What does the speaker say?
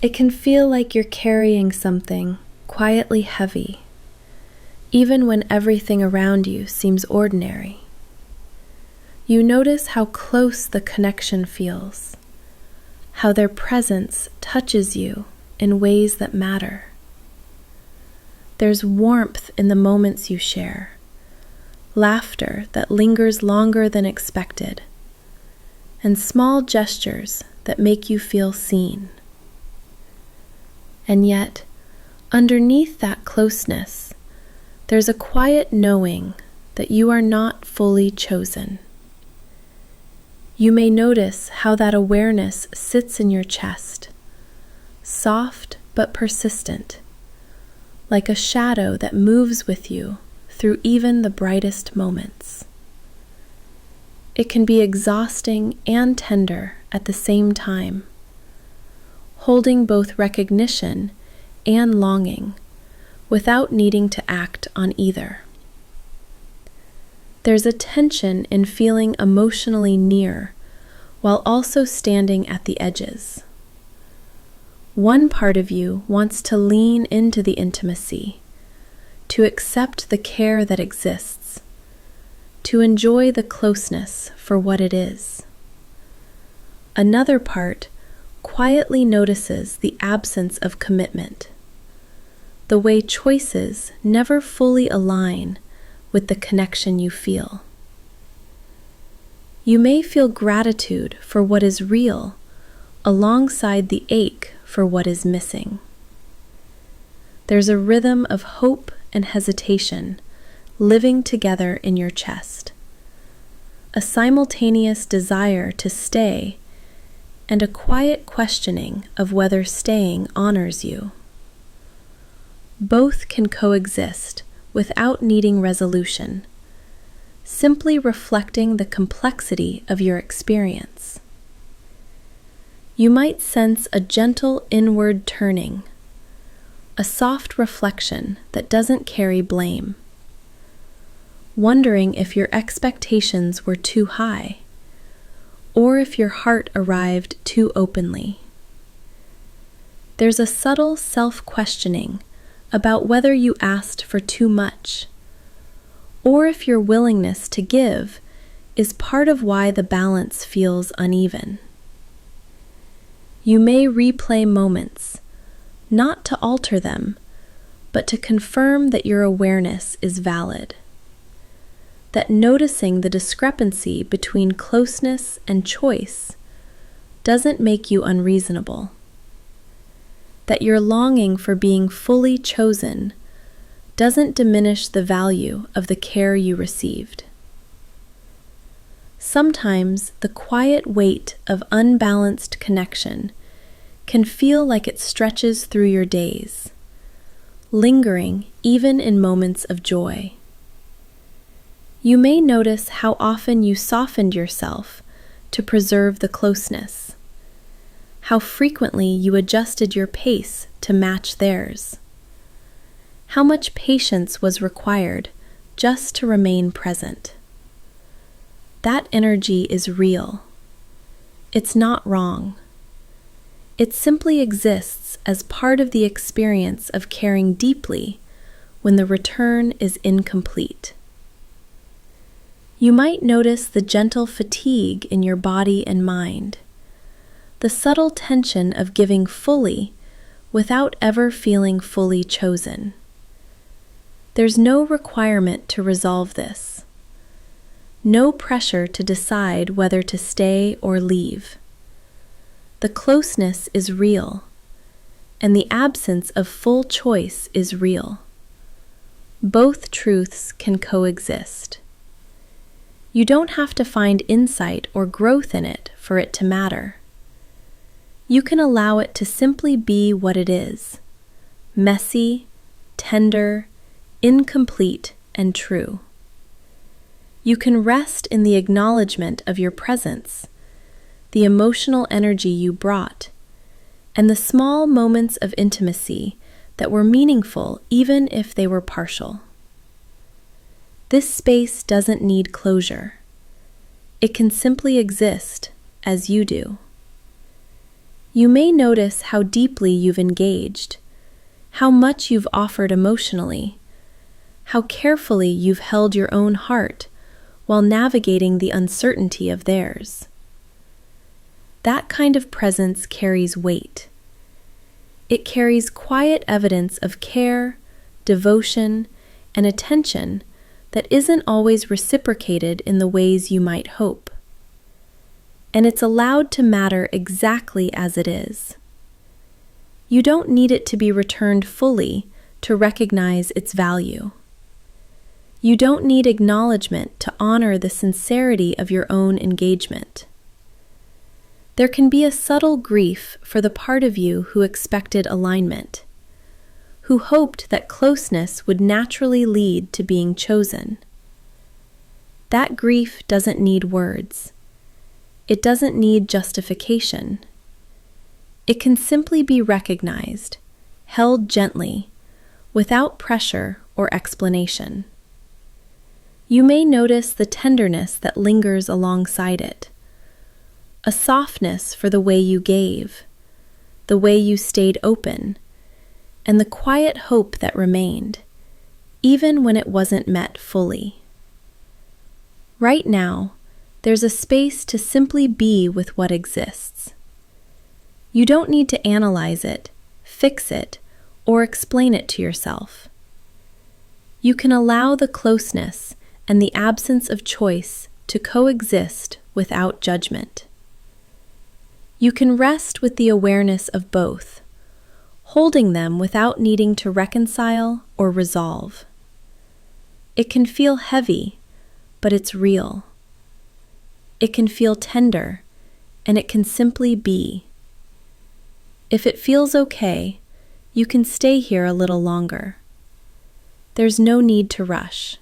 It can feel like you're carrying something quietly heavy, even when everything around you seems ordinary. You notice how close the connection feels, how their presence touches you in ways that matter. There's warmth in the moments you share, laughter that lingers longer than expected, and small gestures that make you feel seen. And yet, underneath that closeness, there's a quiet knowing that you are not fully chosen. You may notice how that awareness sits in your chest, soft but persistent, like a shadow that moves with you through even the brightest moments. It can be exhausting and tender at the same time, holding both recognition and longing without needing to act on either. There's a tension in feeling emotionally near while also standing at the edges. One part of you wants to lean into the intimacy, to accept the care that exists, to enjoy the closeness for what it is. Another part quietly notices the absence of commitment, the way choices never fully align with the connection you feel. You may feel gratitude for what is real alongside the ache for what is missing. There's a rhythm of hope and hesitation living together in your chest, a simultaneous desire to stay and a quiet questioning of whether staying honors you. Both can coexist without needing resolution, simply reflecting the complexity of your experience. You might sense a gentle inward turning, a soft reflection that doesn't carry blame, wondering if your expectations were too high, or if your heart arrived too openly. There's a subtle self-questioning about whether you asked for too much, or if your willingness to give is part of why the balance feels uneven. You may replay moments, not to alter them, but to confirm that your awareness is valid, that noticing the discrepancy between closeness and choice doesn't make you unreasonable, that your longing for being fully chosen doesn't diminish the value of the care you received. Sometimes the quiet weight of unbalanced connection can feel like it stretches through your days, lingering even in moments of joy. You may notice how often you softened yourself to preserve the closeness, how frequently you adjusted your pace to match theirs, how much patience was required just to remain present. That energy is real. It's not wrong. It simply exists as part of the experience of caring deeply when the return is incomplete. You might notice the gentle fatigue in your body and mind, the subtle tension of giving fully without ever feeling fully chosen. There's no requirement to resolve this, no pressure to decide whether to stay or leave. The closeness is real, and the absence of full choice is real. Both truths can coexist. You don't have to find insight or growth in it for it to matter. You can allow it to simply be what it is: messy, tender, incomplete, and true. You can rest in the acknowledgement of your presence, the emotional energy you brought, and the small moments of intimacy that were meaningful even if they were partial. This space doesn't need closure. It can simply exist as you do. You may notice how deeply you've engaged, how much you've offered emotionally, how carefully you've held your own heart while navigating the uncertainty of theirs. That kind of presence carries weight. It carries quiet evidence of care, devotion, and attention that isn't always reciprocated in the ways you might hope. And it's allowed to matter exactly as it is. You don't need it to be returned fully to recognize its value. You don't need acknowledgement to honor the sincerity of your own engagement. There can be a subtle grief for the part of you who expected alignment, who hoped that closeness would naturally lead to being chosen. That grief doesn't need words. It doesn't need justification. It can simply be recognized, held gently, without pressure or explanation. You may notice the tenderness that lingers alongside it, a softness for the way you gave, the way you stayed open, and the quiet hope that remained, even when it wasn't met fully. Right now, there's a space to simply be with what exists. You don't need to analyze it, fix it, or explain it to yourself. You can allow the closeness and the absence of choice to coexist without judgment. You can rest with the awareness of both, holding them without needing to reconcile or resolve. It can feel heavy, but it's real. It can feel tender, and it can simply be. If it feels okay, you can stay here a little longer. There's no need to rush.